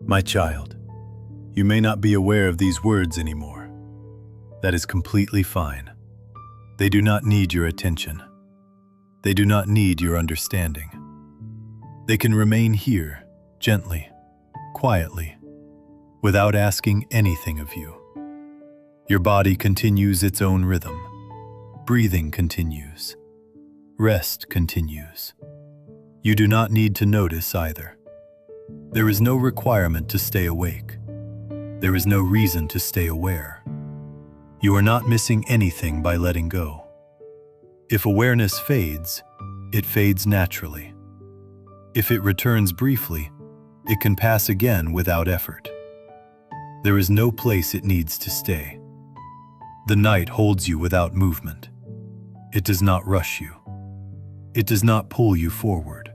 My child, you may not be aware of these words anymore. That is completely fine. They do not need your attention. They do not need your understanding. They can remain here, gently, quietly, without asking anything of you. Your body continues its own rhythm. Breathing continues. Rest continues. You do not need to notice either. There is no requirement to stay awake. There is no reason to stay aware. You are not missing anything by letting go. If awareness fades, it fades naturally. If it returns briefly, it can pass again without effort. There is no place it needs to stay. The night holds you without movement. It does not rush you. It does not pull you forward.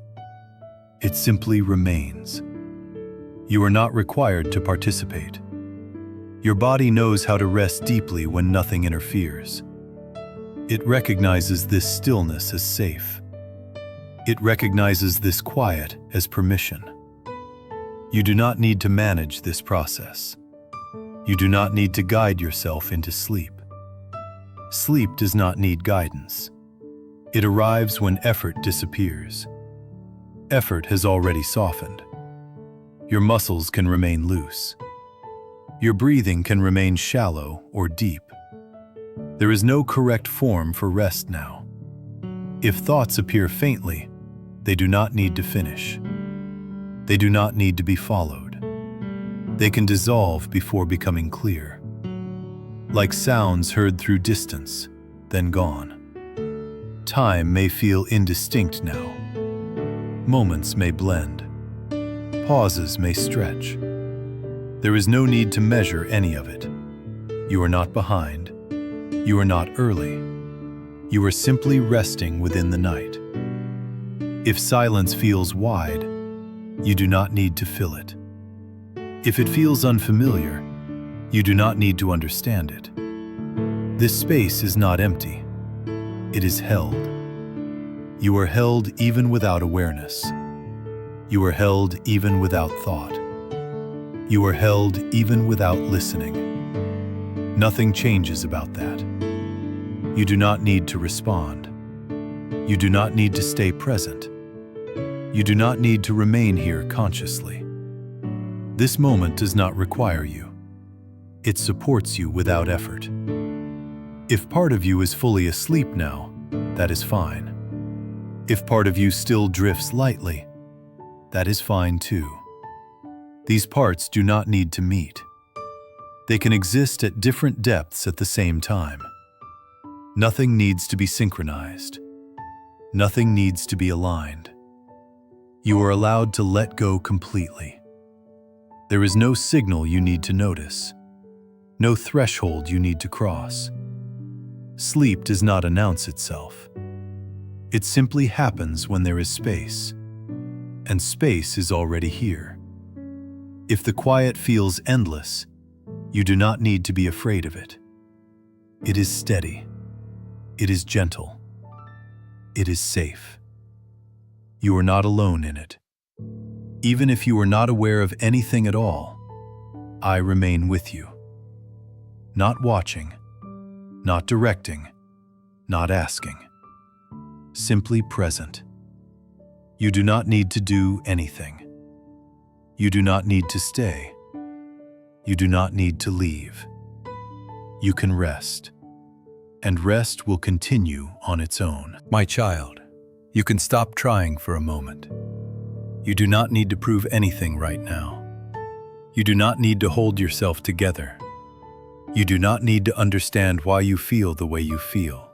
It simply remains. You are not required to participate. Your body knows how to rest deeply when nothing interferes. It recognizes this stillness as safe. It recognizes this quiet as permission. You do not need to manage this process. You do not need to guide yourself into sleep. Sleep does not need guidance. It arrives when effort disappears. Effort has already softened. Your muscles can remain loose. Your breathing can remain shallow or deep. There is no correct form for rest now. If thoughts appear faintly, they do not need to finish. They do not need to be followed. They can dissolve before becoming clear. Like sounds heard through distance, then gone. Time may feel indistinct now. Moments may blend. Pauses may stretch. There is no need to measure any of it. You are not behind. You are not early. You are simply resting within the night. If silence feels wide, you do not need to fill it. If it feels unfamiliar, you do not need to understand it. This space is not empty. It is held. You are held even without awareness. You are held even without thought. You are held even without listening. Nothing changes about that. You do not need to respond. You do not need to stay present. You do not need to remain here consciously. This moment does not require you. It supports you without effort. If part of you is fully asleep now, that is fine. If part of you still drifts lightly, that is fine too. These parts do not need to meet. They can exist at different depths at the same time. Nothing needs to be synchronized. Nothing needs to be aligned. You are allowed to let go completely. There is no signal you need to notice. No threshold you need to cross. Sleep does not announce itself. It simply happens when there is space. And space is already here. If the quiet feels endless, you do not need to be afraid of it. It is steady. It is gentle. It is safe. You are not alone in it. Even if you are not aware of anything at all, I remain with you. Not watching, not directing, not asking. Simply present. You do not need to do anything. You do not need to stay. You do not need to leave. You can rest. And rest will continue on its own. My child, you can stop trying for a moment. You do not need to prove anything right now. You do not need to hold yourself together. You do not need to understand why you feel the way you feel.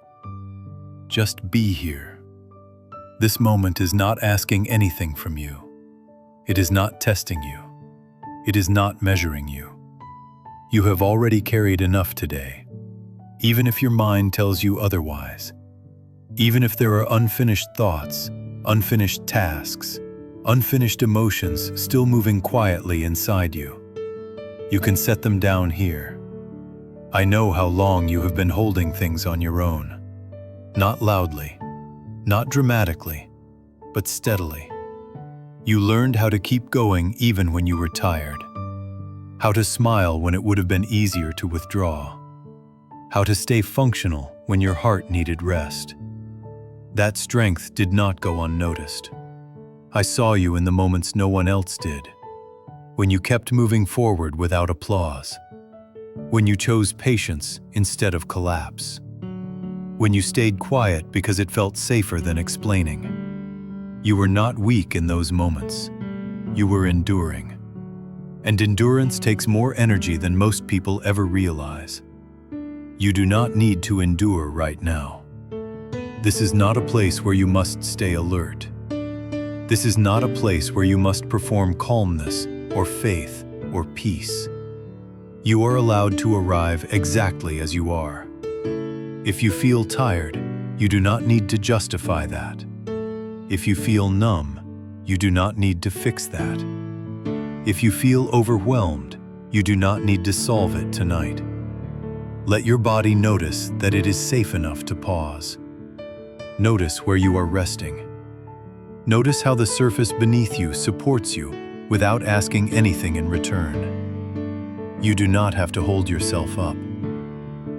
Just be here. This moment is not asking anything from you. It is not testing you. It is not measuring you. You have already carried enough today, even if your mind tells you otherwise. Even if there are unfinished thoughts, unfinished tasks, unfinished emotions still moving quietly inside you. You can set them down here. I know how long you have been holding things on your own. Not loudly, not dramatically, but steadily. You learned how to keep going even when you were tired, how to smile when it would have been easier to withdraw, how to stay functional when your heart needed rest. That strength did not go unnoticed. I saw you in the moments no one else did, when you kept moving forward without applause, when you chose patience instead of collapse, when you stayed quiet because it felt safer than explaining. You were not weak in those moments. You were enduring. And endurance takes more energy than most people ever realize. You do not need to endure right now. This is not a place where you must stay alert. This is not a place where you must perform calmness or faith or peace. You are allowed to arrive exactly as you are. If you feel tired, you do not need to justify that. If you feel numb, you do not need to fix that. If you feel overwhelmed, you do not need to solve it tonight. Let your body notice that it is safe enough to pause. Notice where you are resting. Notice how the surface beneath you supports you without asking anything in return. You do not have to hold yourself up.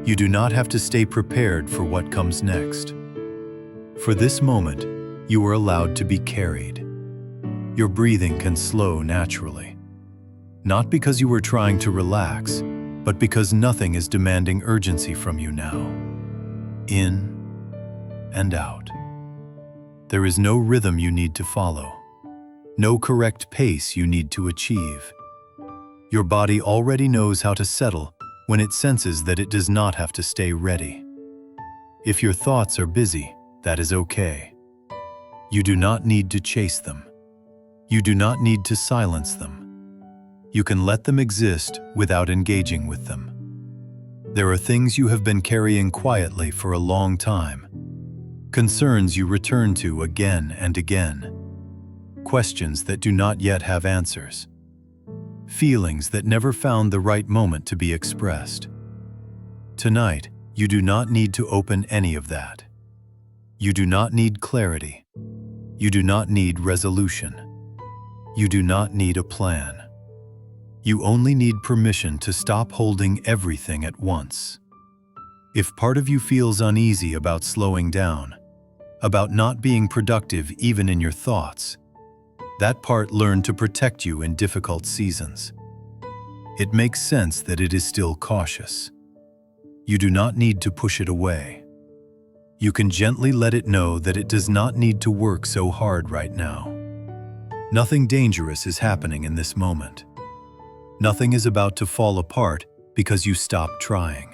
You do not have to stay prepared for what comes next. For this moment, you are allowed to be carried. Your breathing can slow naturally. Not because you were trying to relax, but because nothing is demanding urgency from you now. In and out. There is no rhythm you need to follow, no correct pace you need to achieve. Your body already knows how to settle when it senses that it does not have to stay ready. If your thoughts are busy, that is okay. You do not need to chase them. You do not need to silence them. You can let them exist without engaging with them. There are things you have been carrying quietly for a long time. Concerns you return to again and again. Questions that do not yet have answers. Feelings that never found the right moment to be expressed. Tonight, you do not need to open any of that. You do not need clarity. You do not need resolution. You do not need a plan. You only need permission to stop holding everything at once. If part of you feels uneasy about slowing down, about not being productive even in your thoughts, that part learned to protect you in difficult seasons. It makes sense that it is still cautious. You do not need to push it away. You can gently let it know that it does not need to work so hard right now. Nothing dangerous is happening in this moment. Nothing is about to fall apart because you stopped trying.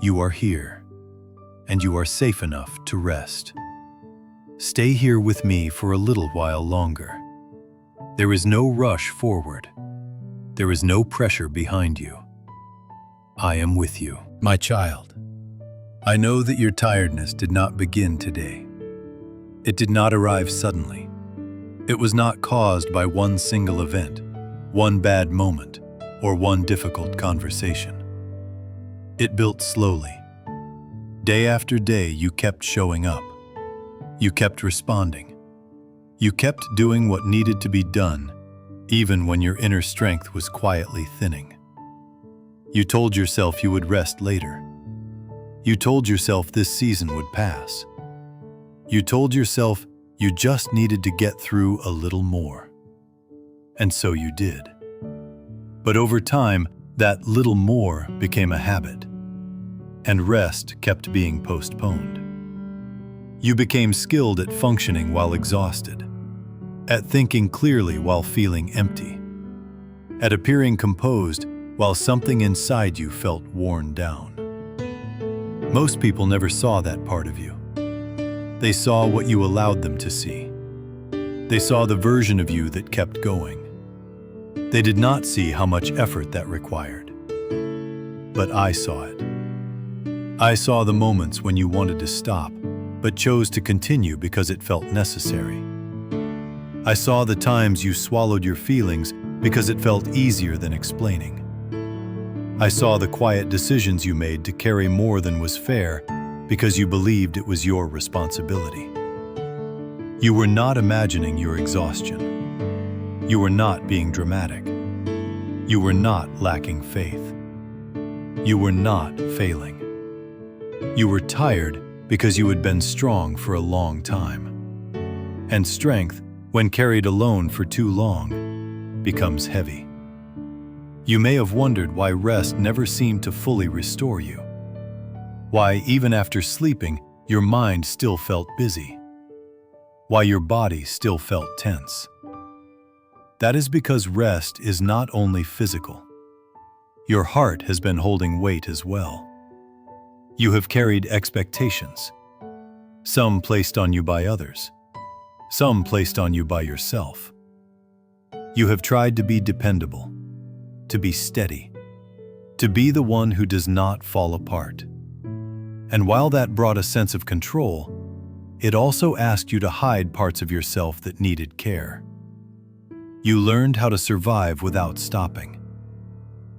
You are here, and you are safe enough to rest. Stay here with me for a little while longer. There is no rush forward. There is no pressure behind you. I am with you, my child. I know that your tiredness did not begin today. It did not arrive suddenly. It was not caused by one single event, one bad moment, or one difficult conversation. It built slowly. Day after day, you kept showing up. You kept responding. You kept doing what needed to be done, even when your inner strength was quietly thinning. You told yourself you would rest later. You told yourself this season would pass. You told yourself you just needed to get through a little more. And so you did. But over time, that little more became a habit, and rest kept being postponed. You became skilled at functioning while exhausted, at thinking clearly while feeling empty, at appearing composed while something inside you felt worn down. Most people never saw that part of you. They saw what you allowed them to see. They saw the version of you that kept going. They did not see how much effort that required. But I saw it. I saw the moments when you wanted to stop, but chose to continue because it felt necessary. I saw the times you swallowed your feelings because it felt easier than explaining. I saw the quiet decisions you made to carry more than was fair because you believed it was your responsibility. You were not imagining your exhaustion. You were not being dramatic. You were not lacking faith. You were not failing. You were tired because you had been strong for a long time. And strength, when carried alone for too long, becomes heavy. You may have wondered why rest never seemed to fully restore you. Why, even after sleeping, your mind still felt busy. Why your body still felt tense. That is because rest is not only physical. Your heart has been holding weight as well. You have carried expectations, some placed on you by others, some placed on you by yourself. You have tried to be dependable, to be steady, to be the one who does not fall apart. And while that brought a sense of control, it also asked you to hide parts of yourself that needed care. You learned how to survive without stopping.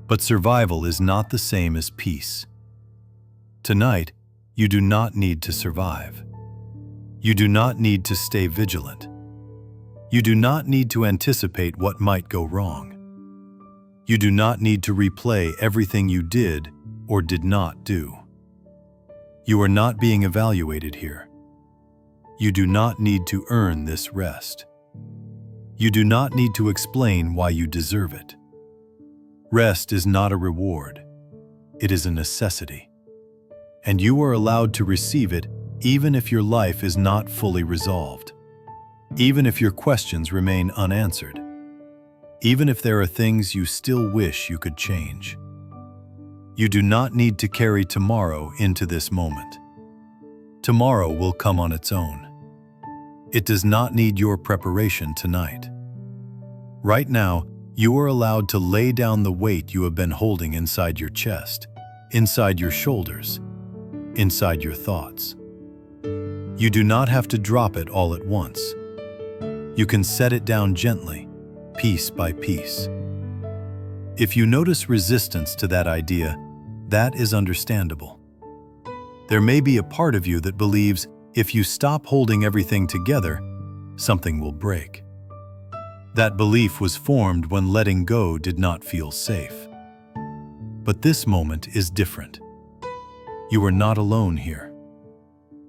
But survival is not the same as peace. Tonight, you do not need to survive. You do not need to stay vigilant. You do not need to anticipate what might go wrong. You do not need to replay everything you did or did not do. You are not being evaluated here. You do not need to earn this rest. You do not need to explain why you deserve it. Rest is not a reward. It is a necessity. And you are allowed to receive it even if your life is not fully resolved. Even if your questions remain unanswered. Even if there are things you still wish you could change. You do not need to carry tomorrow into this moment. Tomorrow will come on its own. It does not need your preparation tonight. Right now, you are allowed to lay down the weight you have been holding inside your chest, inside your shoulders, inside your thoughts. You do not have to drop it all at once. You can set it down gently, piece by piece. If you notice resistance to that idea, that is understandable. There may be a part of you that believes if you stop holding everything together, something will break. That belief was formed when letting go did not feel safe. But this moment is different. You are not alone here.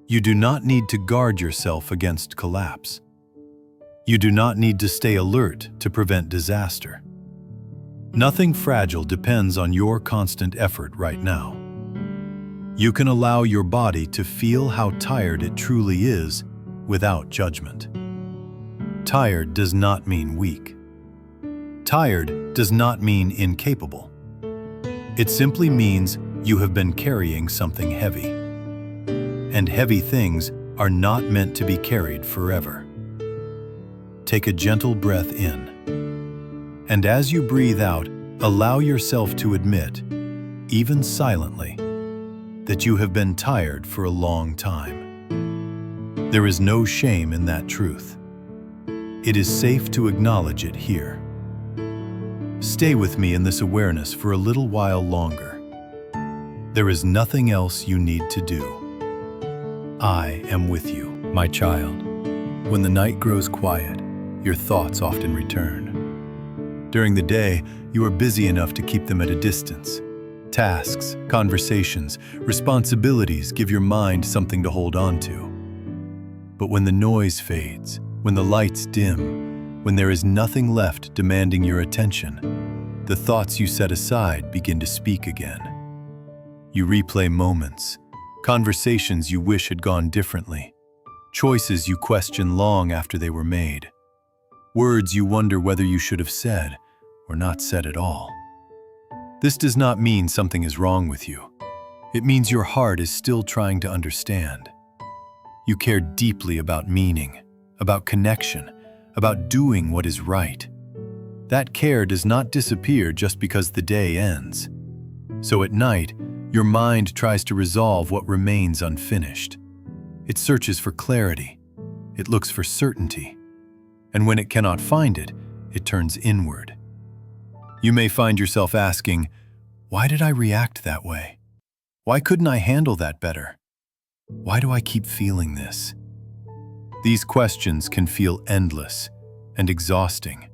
You do not need to guard yourself against collapse. You do not need to stay alert to prevent disaster. Nothing fragile depends on your constant effort right now. You can allow your body to feel how tired it truly is without judgment. Tired does not mean weak. Tired does not mean incapable. It simply means you have been carrying something heavy. And heavy things are not meant to be carried forever. Take a gentle breath in. And as you breathe out, allow yourself to admit, even silently, that you have been tired for a long time. There is no shame in that truth. It is safe to acknowledge it here. Stay with me in this awareness for a little while longer. There is nothing else you need to do. I am with you, my child. When the night grows quiet, your thoughts often return. During the day, you are busy enough to keep them at a distance. Tasks, conversations, responsibilities give your mind something to hold on to. But when the noise fades, when the lights dim, when there is nothing left demanding your attention, the thoughts you set aside begin to speak again. You replay moments, conversations you wish had gone differently, choices you question long after they were made, words you wonder whether you should have said or not said at all. This does not mean something is wrong with you. It means your heart is still trying to understand. You care deeply about meaning, about connection, about doing what is right. That care does not disappear just because the day ends. So at night, your mind tries to resolve what remains unfinished. It searches for clarity. It looks for certainty. And when it cannot find it, it turns inward. You may find yourself asking, why did I react that way? Why couldn't I handle that better? Why do I keep feeling this? These questions can feel endless and exhausting,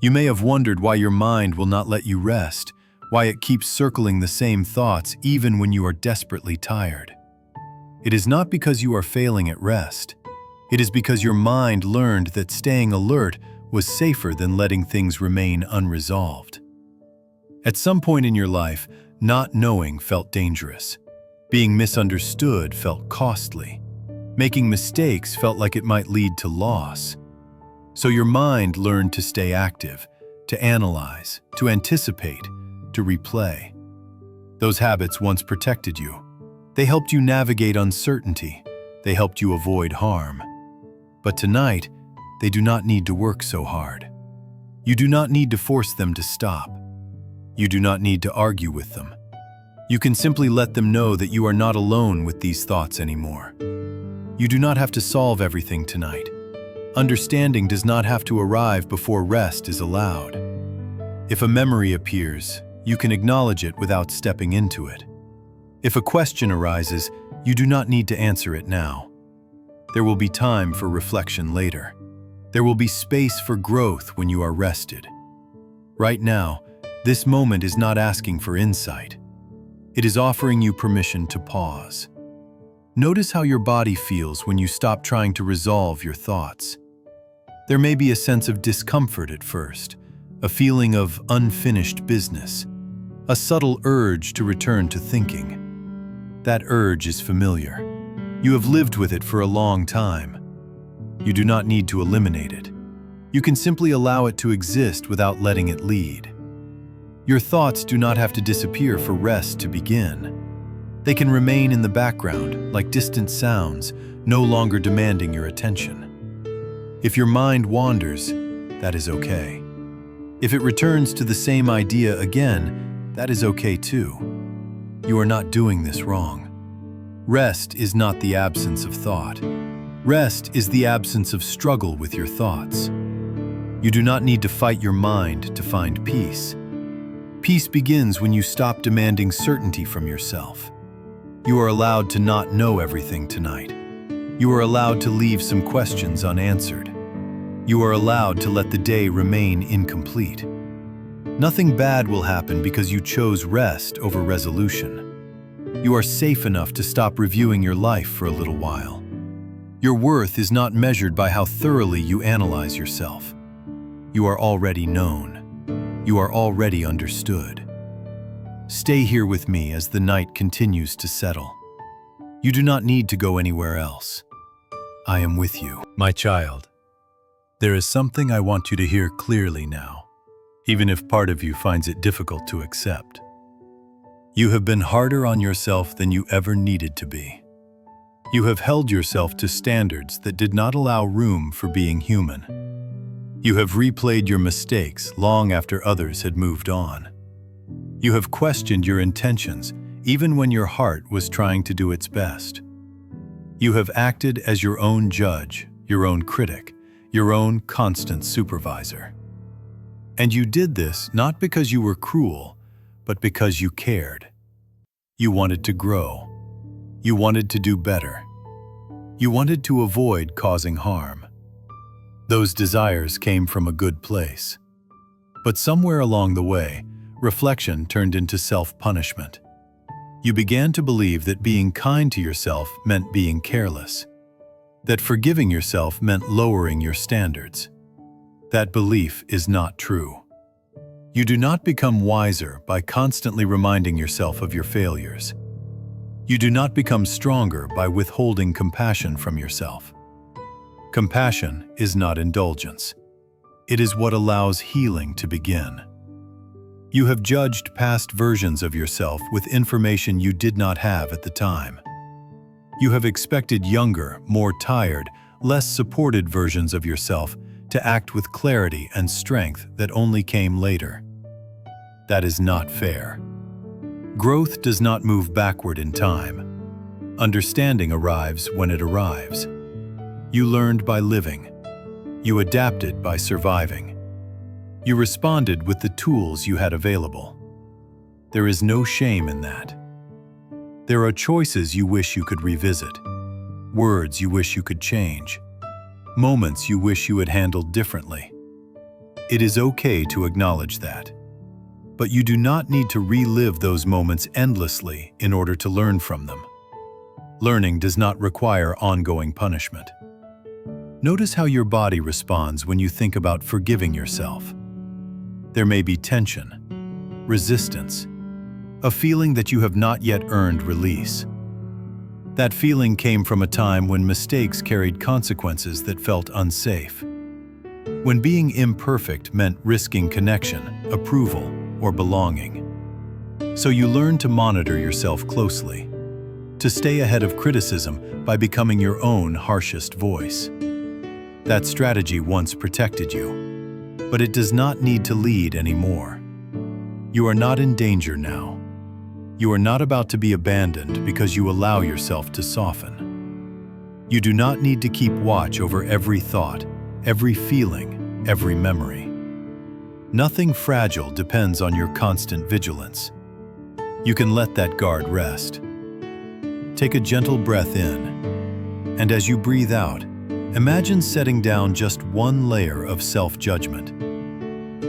You may have wondered why your mind will not let you rest, why it keeps circling the same thoughts even when you are desperately tired. It is not because you are failing at rest. It is because your mind learned that staying alert was safer than letting things remain unresolved. At some point in your life, not knowing felt dangerous. Being misunderstood felt costly. Making mistakes felt like it might lead to loss. So your mind learned to stay active, to analyze, to anticipate, to replay. Those habits once protected you. They helped you navigate uncertainty. They helped you avoid harm. But tonight, they do not need to work so hard. You do not need to force them to stop. You do not need to argue with them. You can simply let them know that you are not alone with these thoughts anymore. You do not have to solve everything tonight. Understanding does not have to arrive before rest is allowed. If a memory appears, you can acknowledge it without stepping into it. If a question arises, you do not need to answer it now. There will be time for reflection later. There will be space for growth when you are rested. Right now, this moment is not asking for insight. It is offering you permission to pause. Notice how your body feels when you stop trying to resolve your thoughts. There may be a sense of discomfort at first, a feeling of unfinished business, a subtle urge to return to thinking. That urge is familiar. You have lived with it for a long time. You do not need to eliminate it. You can simply allow it to exist without letting it lead. Your thoughts do not have to disappear for rest to begin. They can remain in the background, like distant sounds, no longer demanding your attention. If your mind wanders, that is okay. If it returns to the same idea again, that is okay too. You are not doing this wrong. Rest is not the absence of thought. Rest is the absence of struggle with your thoughts. You do not need to fight your mind to find peace. Peace begins when you stop demanding certainty from yourself. You are allowed to not know everything tonight. You are allowed to leave some questions unanswered. You are allowed to let the day remain incomplete. Nothing bad will happen because you chose rest over resolution. You are safe enough to stop reviewing your life for a little while. Your worth is not measured by how thoroughly you analyze yourself. You are already known. You are already understood. Stay here with me as the night continues to settle. You do not need to go anywhere else. I am with you. My child, there is something I want you to hear clearly now, even if part of you finds it difficult to accept. You have been harder on yourself than you ever needed to be. You have held yourself to standards that did not allow room for being human. You have replayed your mistakes long after others had moved on. You have questioned your intentions even when your heart was trying to do its best. You have acted as your own judge, your own critic, your own constant supervisor. And you did this not because you were cruel, but because you cared. You wanted to grow. You wanted to do better. You wanted to avoid causing harm. Those desires came from a good place. But somewhere along the way, reflection turned into self-punishment. You began to believe that being kind to yourself meant being careless, that forgiving yourself meant lowering your standards. That belief is not true. You do not become wiser by constantly reminding yourself of your failures. You do not become stronger by withholding compassion from yourself. Compassion is not indulgence. It is what allows healing to begin. You have judged past versions of yourself with information you did not have at the time. You have expected younger, more tired, less supported versions of yourself to act with clarity and strength that only came later. That is not fair. Growth does not move backward in time. Understanding arrives when it arrives. You learned by living. You adapted by surviving. You responded with the tools you had available. There is no shame in that. There are choices you wish you could revisit, words you wish you could change, moments you wish you had handled differently. It is okay to acknowledge that. But you do not need to relive those moments endlessly in order to learn from them. Learning does not require ongoing punishment. Notice how your body responds when you think about forgiving yourself. There may be tension, resistance, a feeling that you have not yet earned release. That feeling came from a time when mistakes carried consequences that felt unsafe. When being imperfect meant risking connection, approval, or belonging. So you learn to monitor yourself closely, to stay ahead of criticism by becoming your own harshest voice. That strategy once protected you, but it does not need to lead anymore. You are not in danger now. You are not about to be abandoned because you allow yourself to soften. You do not need to keep watch over every thought, every feeling, every memory. Nothing fragile depends on your constant vigilance. You can let that guard rest. Take a gentle breath in, and as you breathe out, imagine setting down just one layer of self-judgment.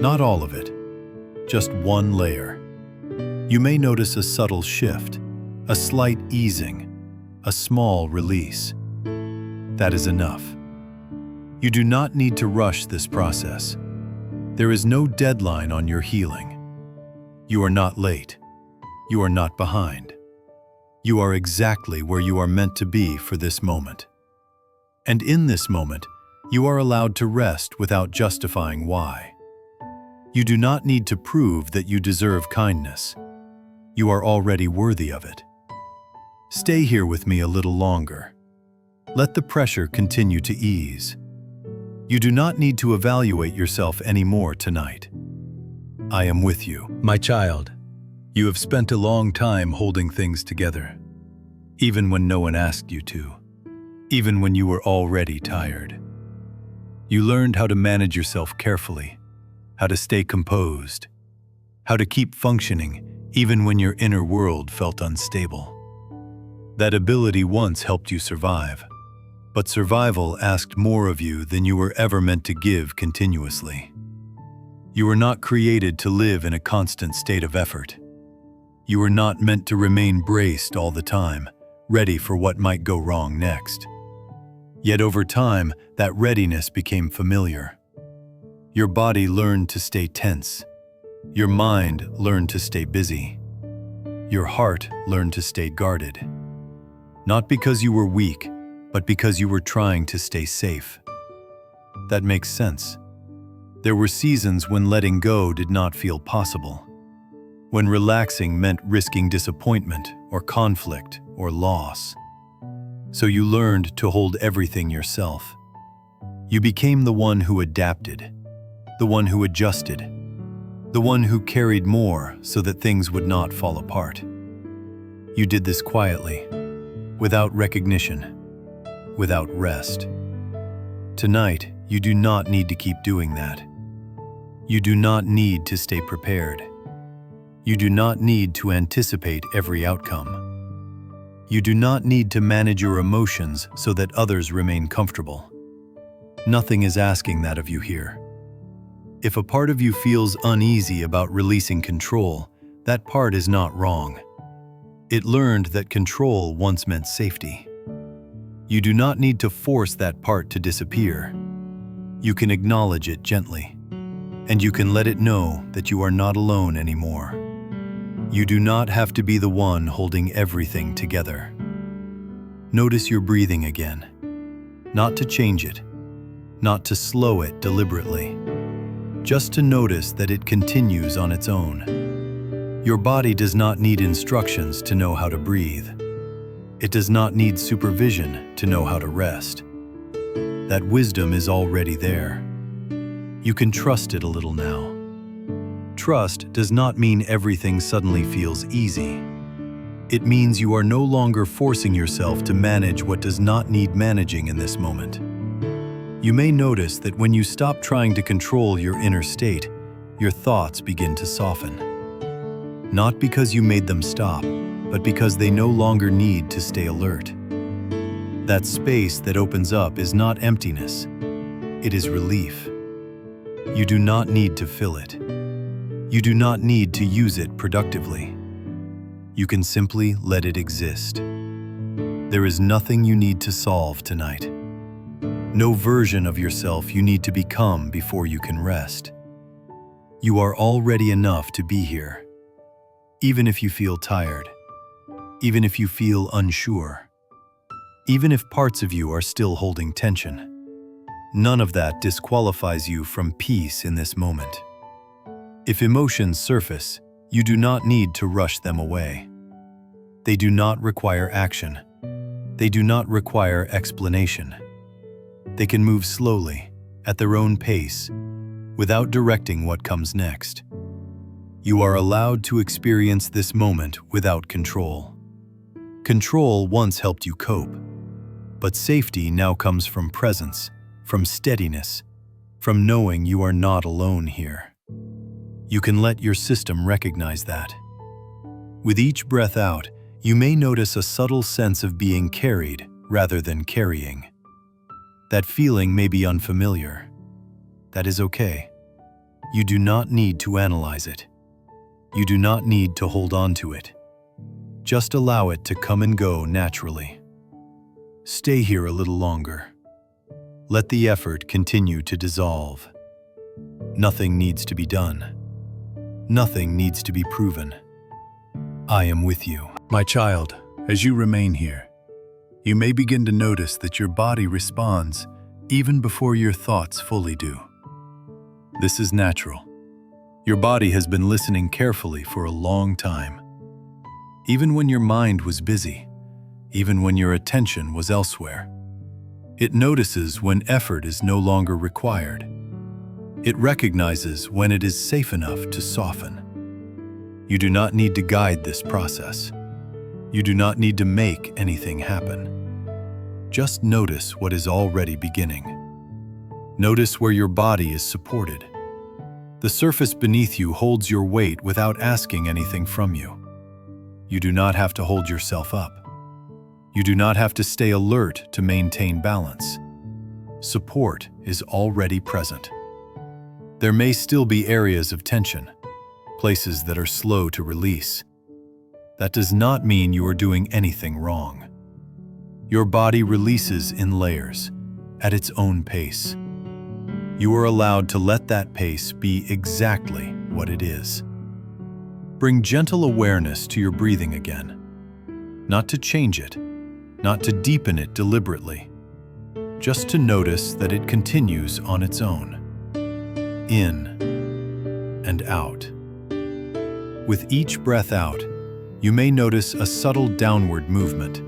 Not all of it, just one layer. You may notice a subtle shift, a slight easing, a small release. That is enough. You do not need to rush this process. There is no deadline on your healing. You are not late. You are not behind. You are exactly where you are meant to be for this moment. And in this moment, you are allowed to rest without justifying why. You do not need to prove that you deserve kindness. You are already worthy of it. Stay here with me a little longer. Let the pressure continue to ease. You do not need to evaluate yourself anymore tonight. I am with you. My child, you have spent a long time holding things together, even when no one asked you to, even when you were already tired. You learned how to manage yourself carefully, how to stay composed, how to keep functioning even when your inner world felt unstable. That ability once helped you survive, but survival asked more of you than you were ever meant to give continuously. You were not created to live in a constant state of effort. You were not meant to remain braced all the time, ready for what might go wrong next. Yet over time, that readiness became familiar. Your body learned to stay tense. Your mind learned to stay busy. Your heart learned to stay guarded. Not because you were weak, but because you were trying to stay safe. That makes sense. There were seasons when letting go did not feel possible, when relaxing meant risking disappointment or conflict or loss. So you learned to hold everything yourself. You became the one who adapted, the one who adjusted, the one who carried more so that things would not fall apart. You did this quietly, without recognition, without rest. Tonight, you do not need to keep doing that. You do not need to stay prepared. You do not need to anticipate every outcome. You do not need to manage your emotions so that others remain comfortable. Nothing is asking that of you here. If a part of you feels uneasy about releasing control, that part is not wrong. It learned that control once meant safety. You do not need to force that part to disappear. You can acknowledge it gently, and you can let it know that you are not alone anymore. You do not have to be the one holding everything together. Notice your breathing again, not to change it, not to slow it deliberately, just to notice that it continues on its own. Your body does not need instructions to know how to breathe. It does not need supervision to know how to rest. That wisdom is already there. You can trust it a little now. Trust does not mean everything suddenly feels easy. It means you are no longer forcing yourself to manage what does not need managing in this moment. You may notice that when you stop trying to control your inner state, your thoughts begin to soften. Not because you made them stop, but because they no longer need to stay alert. That space that opens up is not emptiness, it is relief. You do not need to fill it. You do not need to use it productively. You can simply let it exist. There is nothing you need to solve tonight. No version of yourself you need to become before you can rest. You are already enough to be here. Even if you feel tired, even if you feel unsure, even if parts of you are still holding tension, none of that disqualifies you from peace in this moment. If emotions surface, you do not need to rush them away. They do not require action. They do not require explanation. They can move slowly, at their own pace, without directing what comes next. You are allowed to experience this moment without control. Control once helped you cope, but safety now comes from presence, from steadiness, from knowing you are not alone here. You can let your system recognize that. With each breath out, you may notice a subtle sense of being carried rather than carrying. That feeling may be unfamiliar. That is okay. You do not need to analyze it. You do not need to hold on to it. Just allow it to come and go naturally. Stay here a little longer. Let the effort continue to dissolve. Nothing needs to be done. Nothing needs to be proven. I am with you. My child, as you remain here, you may begin to notice that your body responds even before your thoughts fully do. This is natural. Your body has been listening carefully for a long time. Even when your mind was busy, even when your attention was elsewhere. It notices when effort is no longer required. It recognizes when it is safe enough to soften. You do not need to guide this process. You do not need to make anything happen. Just notice what is already beginning. Notice where your body is supported. The surface beneath you holds your weight without asking anything from you. You do not have to hold yourself up. You do not have to stay alert to maintain balance. Support is already present. There may still be areas of tension, places that are slow to release. That does not mean you are doing anything wrong. Your body releases in layers, at its own pace. You are allowed to let that pace be exactly what it is. Bring gentle awareness to your breathing again. Not to change it, not to deepen it deliberately, just to notice that it continues on its own. In and out. With each breath out, you may notice a subtle downward movement,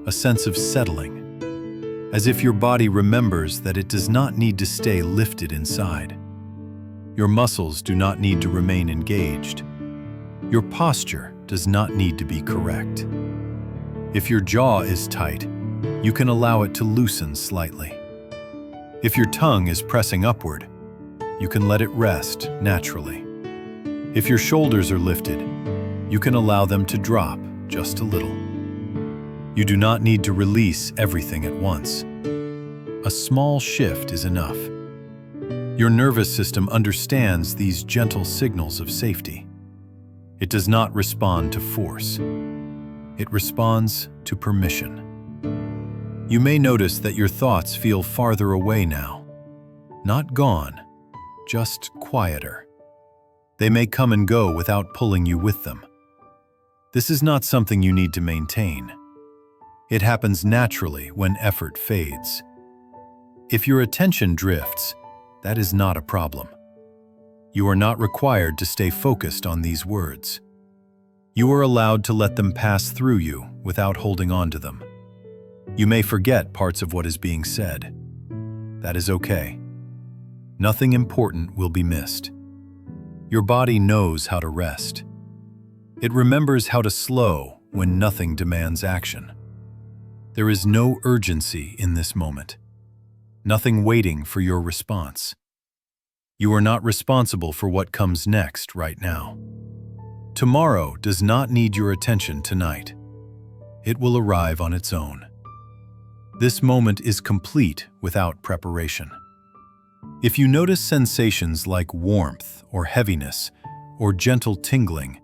a sense of settling, as if your body remembers that it does not need to stay lifted inside. Your muscles do not need to remain engaged. Your posture does not need to be correct. If your jaw is tight, you can allow it to loosen slightly. If your tongue is pressing upward, you can let it rest naturally. If your shoulders are lifted, you can allow them to drop just a little. You do not need to release everything at once. A small shift is enough. Your nervous system understands these gentle signals of safety. It does not respond to force. It responds to permission. You may notice that your thoughts feel farther away now. Not gone, just quieter. They may come and go without pulling you with them. This is not something you need to maintain. It happens naturally when effort fades. If your attention drifts, that is not a problem. You are not required to stay focused on these words. You are allowed to let them pass through you without holding on to them. You may forget parts of what is being said. That is okay. Nothing important will be missed. Your body knows how to rest. It remembers how to slow when nothing demands action. There is no urgency in this moment. Nothing waiting for your response. You are not responsible for what comes next right now. Tomorrow does not need your attention tonight. It will arrive on its own. This moment is complete without preparation. If you notice sensations like warmth or heaviness or gentle tingling,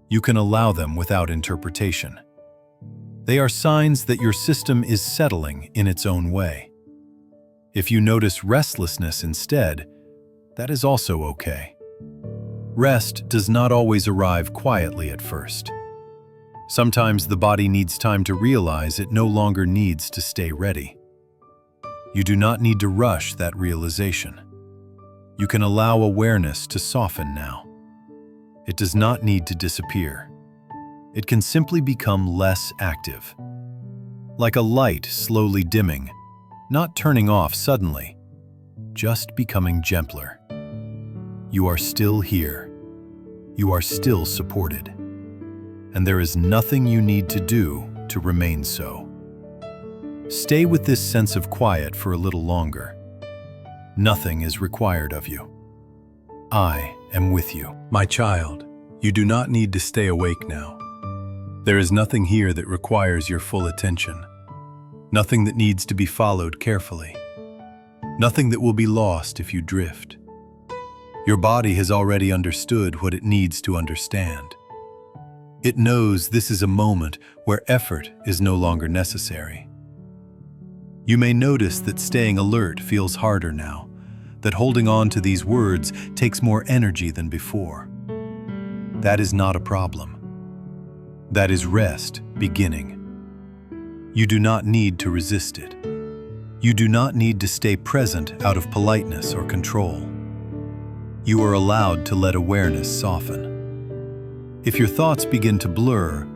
you can allow them without interpretation. They are signs that your system is settling in its own way. If you notice restlessness instead, that is also okay. Rest does not always arrive quietly at first. Sometimes the body needs time to realize it no longer needs to stay ready. You do not need to rush that realization. You can allow awareness to soften now. It does not need to disappear. It can simply become less active. Like a light slowly dimming, not turning off suddenly, just becoming gentler. You are still here. You are still supported. And there is nothing you need to do to remain so. Stay with this sense of quiet for a little longer. Nothing is required of you. I am with you. My child, you do not need to stay awake now. There is nothing here that requires your full attention. Nothing that needs to be followed carefully. Nothing that will be lost if you drift. Your body has already understood what it needs to understand. It knows this is a moment where effort is no longer necessary. You may notice that staying alert feels harder now, that holding on to these words takes more energy than before. That is not a problem. That is rest beginning. You do not need to resist it. You do not need to stay present out of politeness or control. You are allowed to let awareness soften. If your thoughts begin to blur,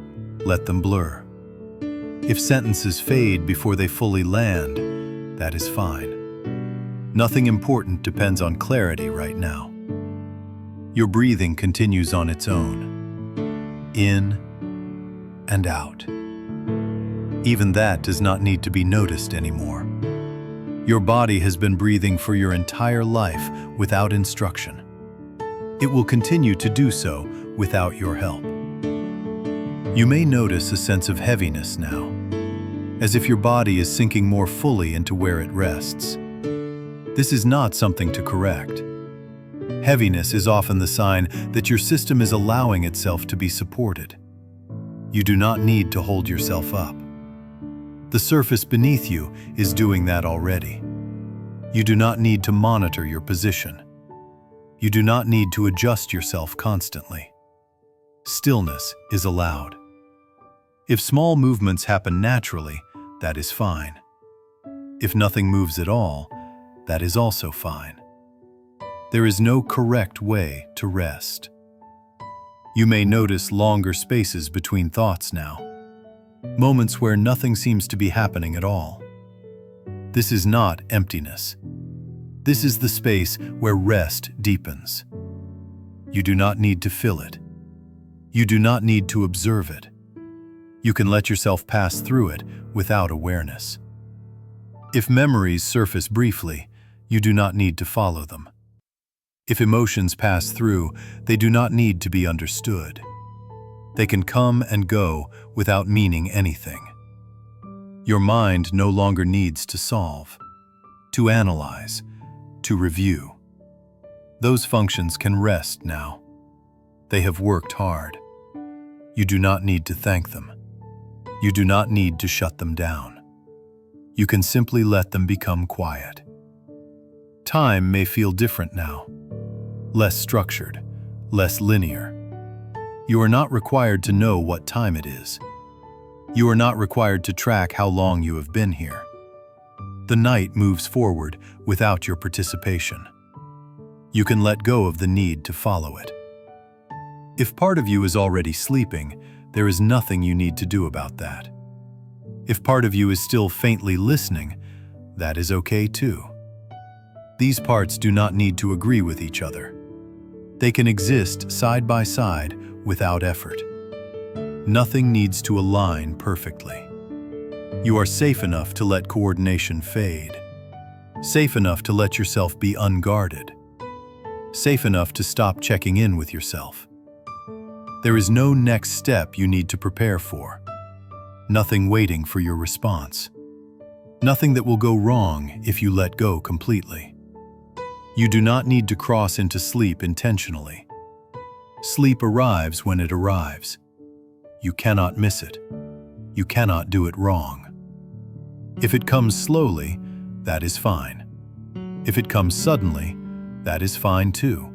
let them blur. If sentences fade before they fully land, that is fine. Nothing important depends on clarity right now. Your breathing continues on its own, in and out. Even that does not need to be noticed anymore. Your body has been breathing for your entire life without instruction. It will continue to do so without your help. You may notice a sense of heaviness now, as if your body is sinking more fully into where it rests. This is not something to correct. Heaviness is often the sign that your system is allowing itself to be supported. You do not need to hold yourself up. The surface beneath you is doing that already. You do not need to monitor your position. You do not need to adjust yourself constantly. Stillness is allowed. If small movements happen naturally, that is fine. If nothing moves at all, that is also fine. There is no correct way to rest. You may notice longer spaces between thoughts now, moments where nothing seems to be happening at all. This is not emptiness. This is the space where rest deepens. You do not need to fill it. You do not need to observe it. You can let yourself pass through it without awareness. If memories surface briefly, you do not need to follow them. If emotions pass through, they do not need to be understood. They can come and go without meaning anything. Your mind no longer needs to solve, to analyze, to review. Those functions can rest now. They have worked hard. You do not need to thank them. You do not need to shut them down. You can simply let them become quiet. Time may feel different now, less structured, less linear. You are not required to know what time it is. You are not required to track how long you have been here. The night moves forward without your participation. You can let go of the need to follow it. If part of you is already sleeping, there is nothing you need to do about that. If part of you is still faintly listening, that is okay too. These parts do not need to agree with each other. They can exist side by side without effort. Nothing needs to align perfectly. You are safe enough to let coordination fade. Safe enough to let yourself be unguarded. Safe enough to stop checking in with yourself. There is no next step you need to prepare for. Nothing waiting for your response. Nothing that will go wrong if you let go completely. You do not need to cross into sleep intentionally. Sleep arrives when it arrives. You cannot miss it. You cannot do it wrong. If it comes slowly, that is fine. If it comes suddenly, that is fine too.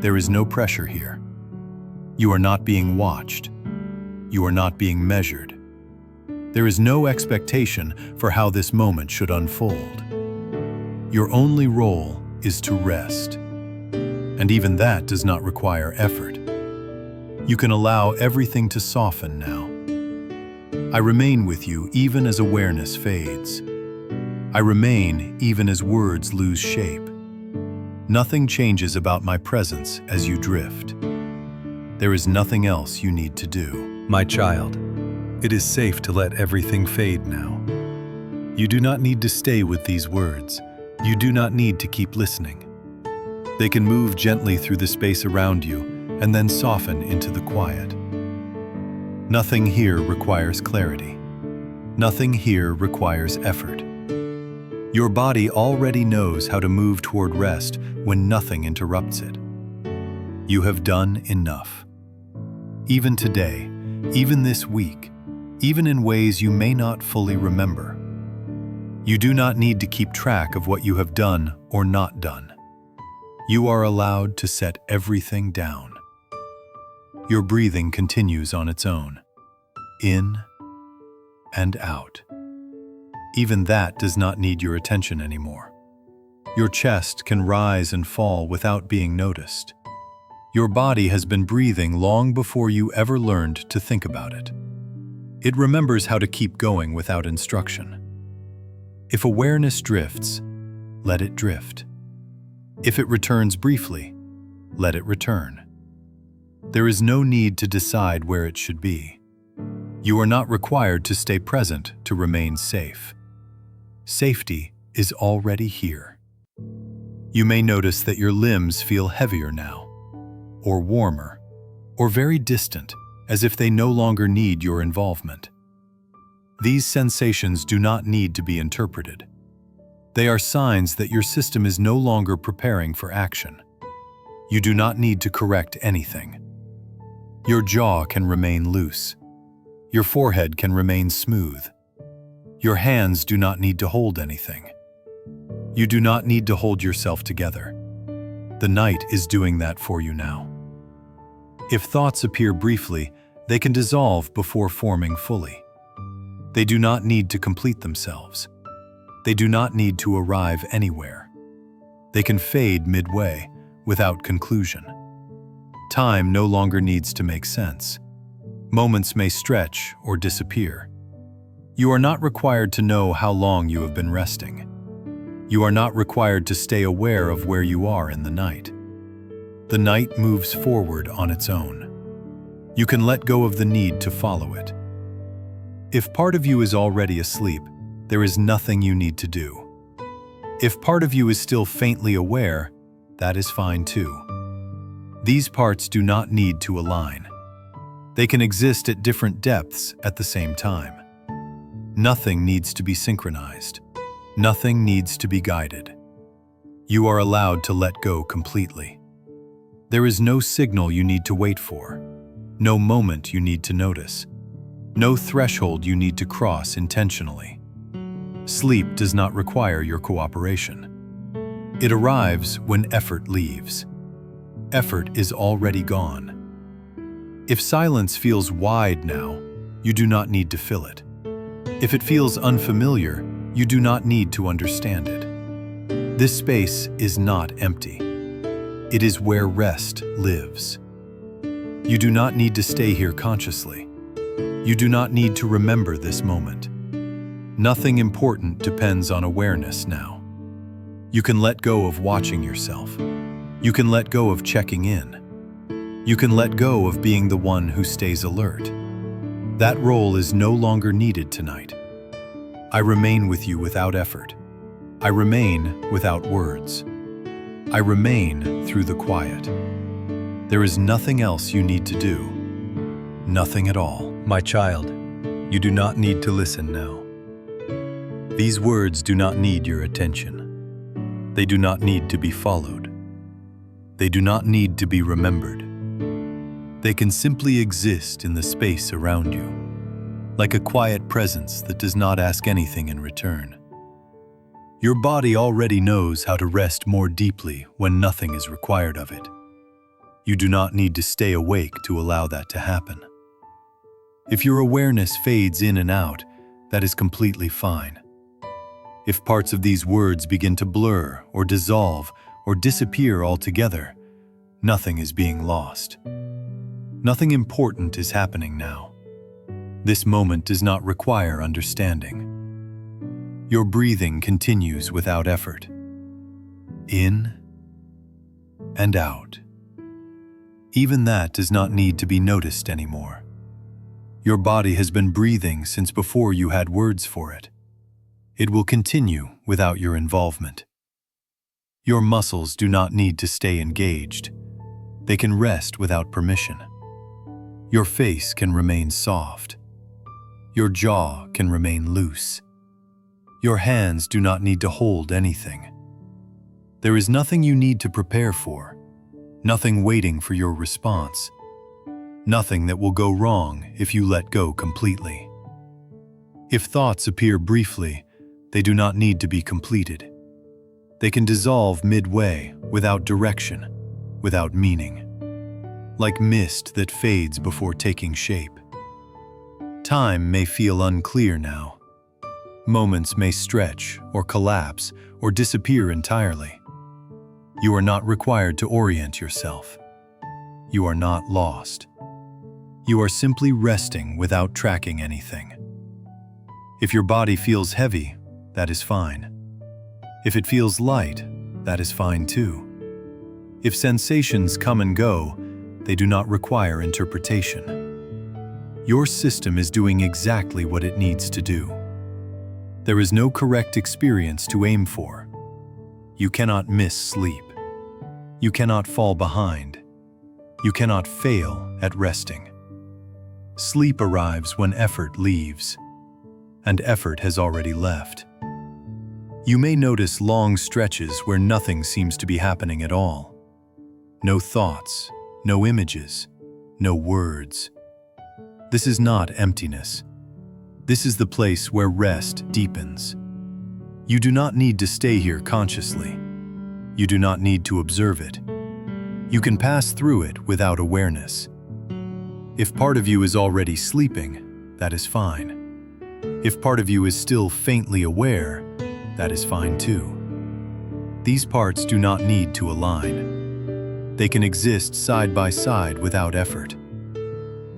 There is no pressure here. You are not being watched. You are not being measured. There is no expectation for how this moment should unfold. Your only role is to rest. And even that does not require effort. You can allow everything to soften now. I remain with you even as awareness fades. I remain even as words lose shape. Nothing changes about my presence as you drift. There is nothing else you need to do. My child, it is safe to let everything fade now. You do not need to stay with these words. You do not need to keep listening. They can move gently through the space around you and then soften into the quiet. Nothing here requires clarity. Nothing here requires effort. Your body already knows how to move toward rest when nothing interrupts it. You have done enough. Even today, even this week, even in ways you may not fully remember. You do not need to keep track of what you have done or not done. You are allowed to set everything down. Your breathing continues on its own, in and out. Even that does not need your attention anymore. Your chest can rise and fall without being noticed. Your body has been breathing long before you ever learned to think about it. It remembers how to keep going without instruction. If awareness drifts, let it drift. If it returns briefly, let it return. There is no need to decide where it should be. You are not required to stay present to remain safe. Safety is already here. You may notice that your limbs feel heavier now, or warmer, or very distant, as if they no longer need your involvement. These sensations do not need to be interpreted. They are signs that your system is no longer preparing for action. You do not need to correct anything. Your jaw can remain loose. Your forehead can remain smooth. Your hands do not need to hold anything. You do not need to hold yourself together. The night is doing that for you now. If thoughts appear briefly, they can dissolve before forming fully. They do not need to complete themselves. They do not need to arrive anywhere. They can fade midway, without conclusion. Time no longer needs to make sense. Moments may stretch or disappear. You are not required to know how long you have been resting. You are not required to stay aware of where you are in the night. The night moves forward on its own. You can let go of the need to follow it. If part of you is already asleep, there is nothing you need to do. If part of you is still faintly aware, that is fine too. These parts do not need to align. They can exist at different depths at the same time. Nothing needs to be synchronized. Nothing needs to be guided. You are allowed to let go completely. There is no signal you need to wait for, no moment you need to notice, no threshold you need to cross intentionally. Sleep does not require your cooperation. It arrives when effort leaves. Effort is already gone. If silence feels wide now, you do not need to fill it. If it feels unfamiliar, you do not need to understand it. This space is not empty. It is where rest lives. You do not need to stay here consciously. You do not need to remember this moment. Nothing important depends on awareness now. You can let go of watching yourself. You can let go of checking in. You can let go of being the one who stays alert. That role is no longer needed tonight. I remain with you without effort. I remain without words. I remain through the quiet. There is nothing else you need to do. Nothing at all. My child, you do not need to listen now. These words do not need your attention. They do not need to be followed. They do not need to be remembered. They can simply exist in the space around you, like a quiet presence that does not ask anything in return. Your body already knows how to rest more deeply when nothing is required of it. You do not need to stay awake to allow that to happen. If your awareness fades in and out, that is completely fine. If parts of these words begin to blur or dissolve or disappear altogether, nothing is being lost. Nothing important is happening now. This moment does not require understanding. Your breathing continues without effort. In and out. Even that does not need to be noticed anymore. Your body has been breathing since before you had words for it. It will continue without your involvement. Your muscles do not need to stay engaged. They can rest without permission. Your face can remain soft. Your jaw can remain loose. Your hands do not need to hold anything. There is nothing you need to prepare for, nothing waiting for your response, nothing that will go wrong if you let go completely. If thoughts appear briefly, they do not need to be completed. They can dissolve midway without direction, without meaning, like mist that fades before taking shape. Time may feel unclear now. Moments may stretch or collapse or disappear entirely. You are not required to orient yourself. You are not lost. You are simply resting without tracking anything. If your body feels heavy, that is fine. If it feels light, that is fine too. If sensations come and go, they do not require interpretation. Your system is doing exactly what it needs to do. There is no correct experience to aim for. You cannot miss sleep. You cannot fall behind. You cannot fail at resting. Sleep arrives when effort leaves, and effort has already left. You may notice long stretches where nothing seems to be happening at all. No thoughts, no images, no words. This is not emptiness. This is the place where rest deepens. You do not need to stay here consciously. You do not need to observe it. You can pass through it without awareness. If part of you is already sleeping, that is fine. If part of you is still faintly aware, that is fine too. These parts do not need to align. They can exist side by side without effort.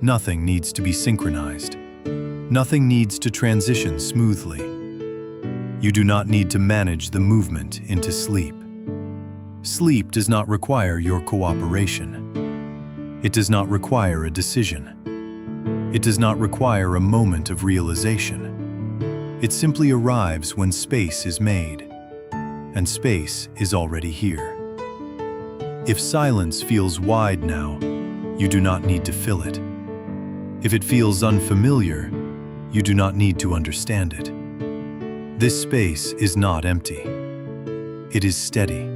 Nothing needs to be synchronized. Nothing needs to transition smoothly. You do not need to manage the movement into sleep. Sleep does not require your cooperation. It does not require a decision. It does not require a moment of realization. It simply arrives when space is made, and space is already here. If silence feels wide now, you do not need to fill it. If it feels unfamiliar, you do not need to understand it. This space is not empty. It is steady.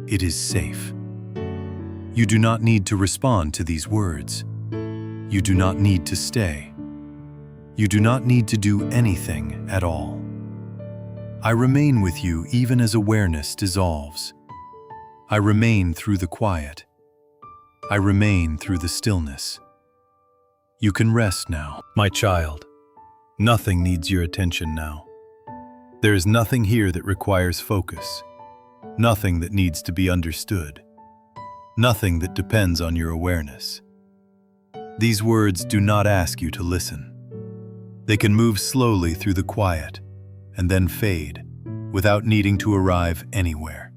It is safe. You do not need to respond to these words. You do not need to stay. You do not need to do anything at all. I remain with you even as awareness dissolves. I remain through the quiet. I remain through the stillness. You can rest now. My child, nothing needs your attention now. There is nothing here that requires focus, nothing that needs to be understood, nothing that depends on your awareness. These words do not ask you to listen. They can move slowly through the quiet and then fade without needing to arrive anywhere.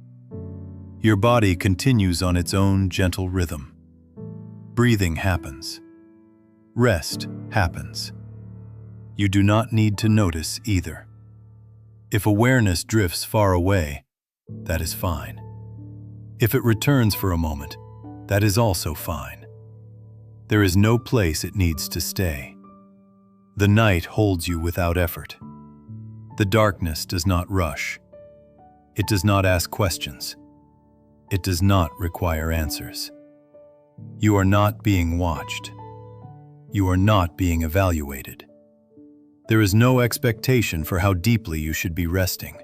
Your body continues on its own gentle rhythm. Breathing happens. Rest happens. You do not need to notice either. If awareness drifts far away, that is fine. If it returns for a moment, that is also fine. There is no place it needs to stay. The night holds you without effort. The darkness does not rush. It does not ask questions. It does not require answers. You are not being watched. You are not being evaluated. There is no expectation for how deeply you should be resting.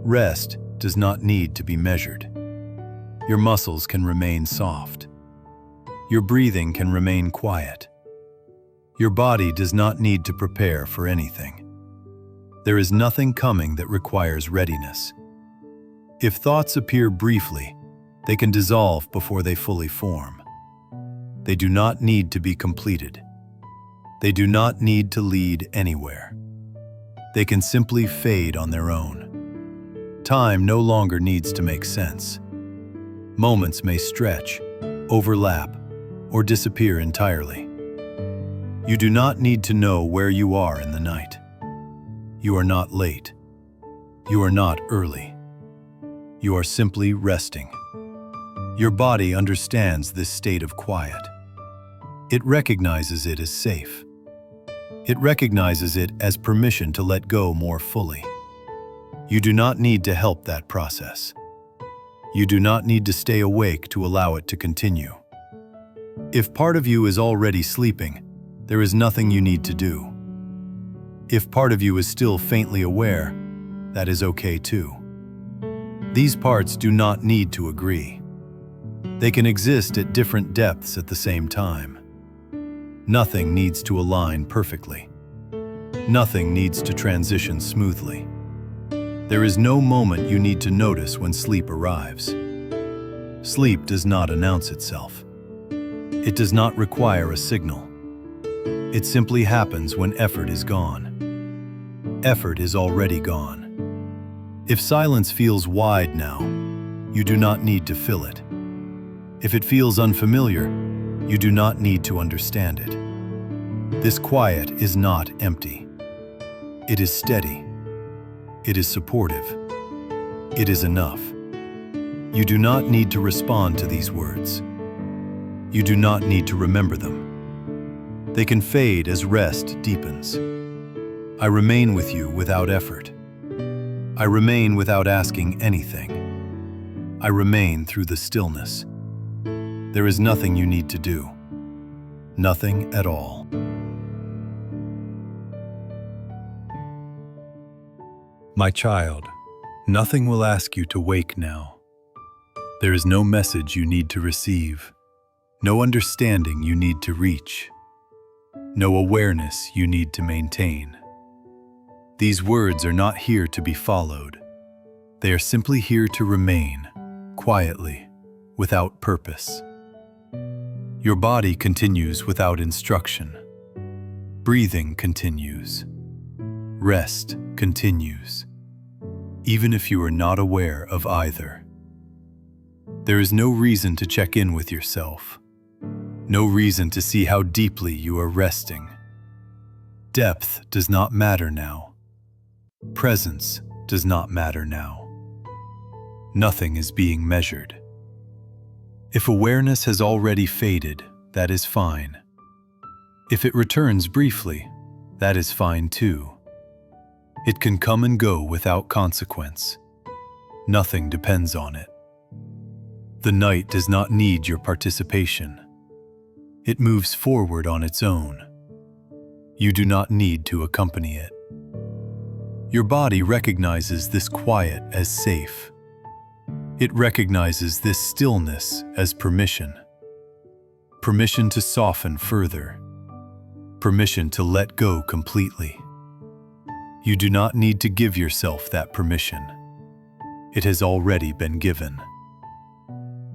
Rest does not need to be measured. Your muscles can remain soft. Your breathing can remain quiet. Your body does not need to prepare for anything. There is nothing coming that requires readiness. If thoughts appear briefly, they can dissolve before they fully form. They do not need to be completed. They do not need to lead anywhere. They can simply fade on their own. Time no longer needs to make sense. Moments may stretch, overlap, or disappear entirely. You do not need to know where you are in the night. You are not late. You are not early. You are simply resting. Your body understands this state of quiet. It recognizes it as safe. It recognizes it as permission to let go more fully. You do not need to help that process. You do not need to stay awake to allow it to continue. If part of you is already sleeping, there is nothing you need to do. If part of you is still faintly aware, that is okay too. These parts do not need to agree. They can exist at different depths at the same time. Nothing needs to align perfectly. Nothing needs to transition smoothly. There is no moment you need to notice when sleep arrives. Sleep does not announce itself. It does not require a signal. It simply happens when effort is gone. Effort is already gone. If silence feels wide now, you do not need to fill it. If it feels unfamiliar, you do not need to understand it. This quiet is not empty. It is steady. It is supportive. It is enough. You do not need to respond to these words. You do not need to remember them. They can fade as rest deepens. I remain with you without effort. I remain without asking anything. I remain through the stillness. There is nothing you need to do. Nothing at all. My child, nothing will ask you to wake now. There is no message you need to receive, no understanding you need to reach, no awareness you need to maintain. These words are not here to be followed. They are simply here to remain, quietly, without purpose. Your body continues without instruction. Breathing continues. Rest continues, even if you are not aware of either. There is no reason to check in with yourself. No reason to see how deeply you are resting. Depth does not matter now. Presence does not matter now. Nothing is being measured. If awareness has already faded, that is fine. If it returns briefly, that is fine too. It can come and go without consequence. Nothing depends on it. The night does not need your participation. It moves forward on its own. You do not need to accompany it. Your body recognizes this quiet as safe. It recognizes this stillness as permission. Permission to soften further. Permission to let go completely. You do not need to give yourself that permission. It has already been given.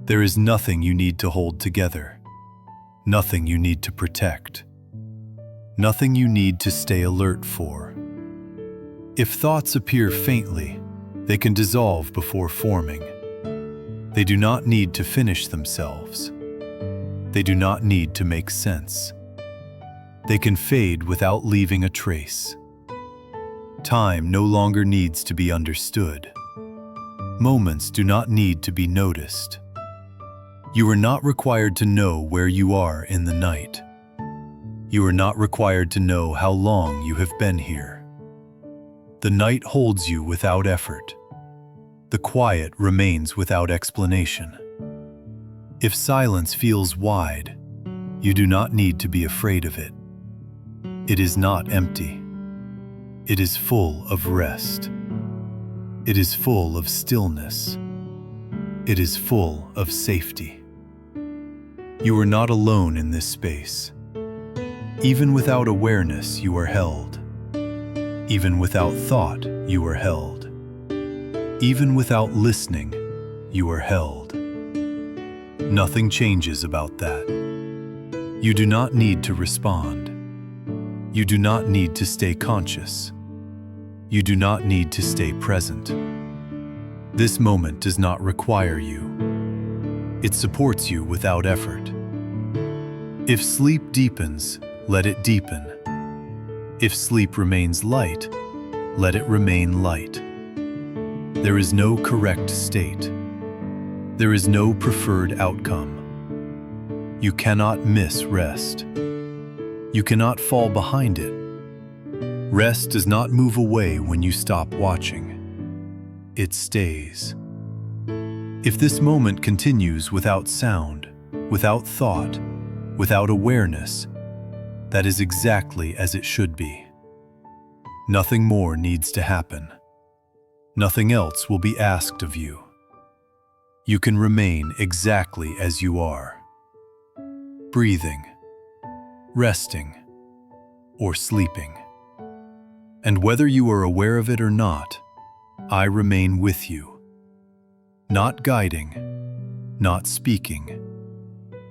There is nothing you need to hold together. Nothing you need to protect. Nothing you need to stay alert for. If thoughts appear faintly, they can dissolve before forming. They do not need to finish themselves. They do not need to make sense. They can fade without leaving a trace. Time no longer needs to be understood. Moments do not need to be noticed. You are not required to know where you are in the night. You are not required to know how long you have been here. The night holds you without effort. The quiet remains without explanation. If silence feels wide, you do not need to be afraid of it. It is not empty. It is full of rest. It is full of stillness. It is full of safety. You are not alone in this space. Even without awareness, you are held. Even without thought, you are held. Even without listening, you are held. Nothing changes about that. You do not need to respond. You do not need to stay conscious. You do not need to stay present. This moment does not require you. It supports you without effort. If sleep deepens, let it deepen. If sleep remains light, let it remain light. There is no correct state. There is no preferred outcome. You cannot miss rest. You cannot fall behind it. Rest does not move away when you stop watching. It stays. If this moment continues without sound, without thought, without awareness, that is exactly as it should be. Nothing more needs to happen. Nothing else will be asked of you. You can remain exactly as you are. Breathing, resting, or sleeping. And whether you are aware of it or not, I remain with you. Not guiding, not speaking,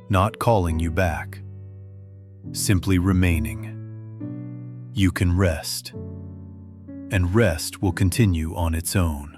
not calling you back. Simply remaining. You can rest, and rest will continue on its own.